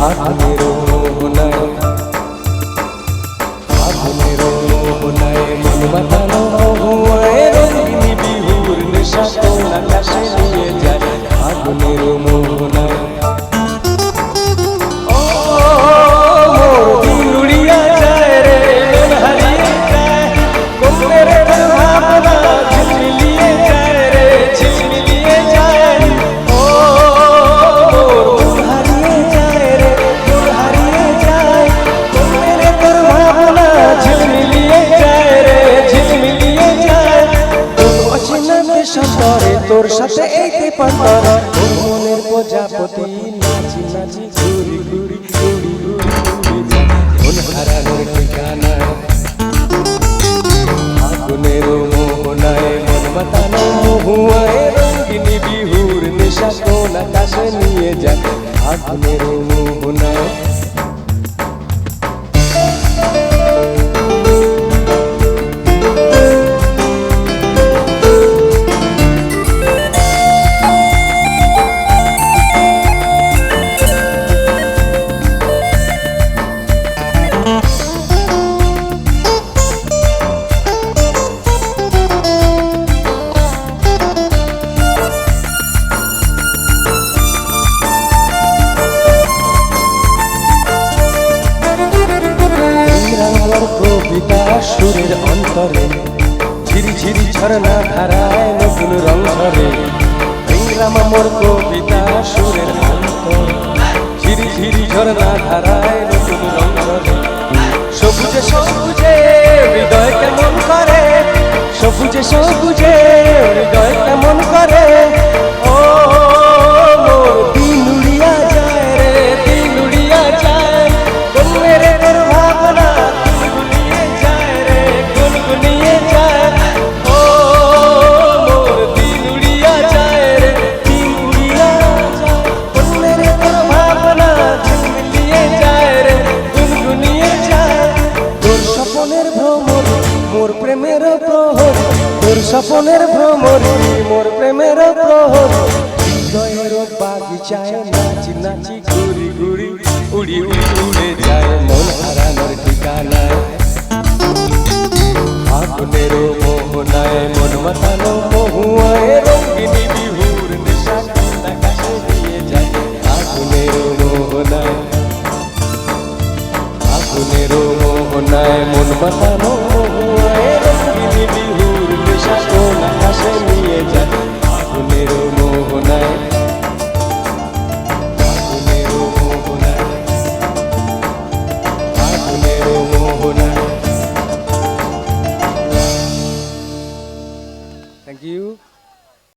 আগুনের মোহনায়, আগুনের মোহনায় মন মাতানো মহুয়ায় রঙিনী বিহুর নেশা কোন আকাশে নিয়ে যায়। আগুনের মোহনায় তোর সাথে এইতে পান্তার মনের প্রজাপতি নাচি নাচি ঘুরি ঘুরি ঘুরি ঘুরি মন হারানোর ঠিকানা। আগুনের মোহনায় মন মাতানো মহুয়ায় রঙিনী বিহুর নেশা কোন আকাশে নিয়ে যায়। আগুনের মোহনায় কবিতা সুরের অন্তরে ঝিরি ঝিরি ঝরনা ধারায় নতুন রং ঝরে। ইংরাম মোর কবিতা সুরের অন্তরে ঝিরি ঝিরি ঝরনা ধারায় নতুন রং ঝরে। সবুজে সবুজে হৃদয় কেমন করে, সবুজে সবুজে হৃদয় কেমন করে। ও মোর দিন উড়িয়া যায় রে, দিন উড়িয়া যায় কোনের তোর ভাবনা গুনগুনিয়ে যায় রে, গুনগুনিয়ে যায়। ও মোর দিন উড়িয়া যায় রে, দিন উড়িয়া যায় কোনের তোর ভাবনা ঝিলমিলিয়ে যায় রে, গুনগুনিয়ে যায়। তোর স্বপ্নের ভ্রমর মোর প্রেমের প্রহর, তোর স্বপ্নের ভ্রমর মোর প্রেমের প্রহর। হৃদয়ের বাগিচায় নাচি নাচি ঘুরি ঘুরি উড়ি উড়ি উড়ে যায় মন হারানোর ঠিকানায়। আগুনের মোহনায় মন মাতানো মহুয়ায় রঙিনী বিহুর নেশা কোন আকাশে নিয়ে যায়। আগুনের মোহনায়, আগুনের মোহনায় মন মাতানো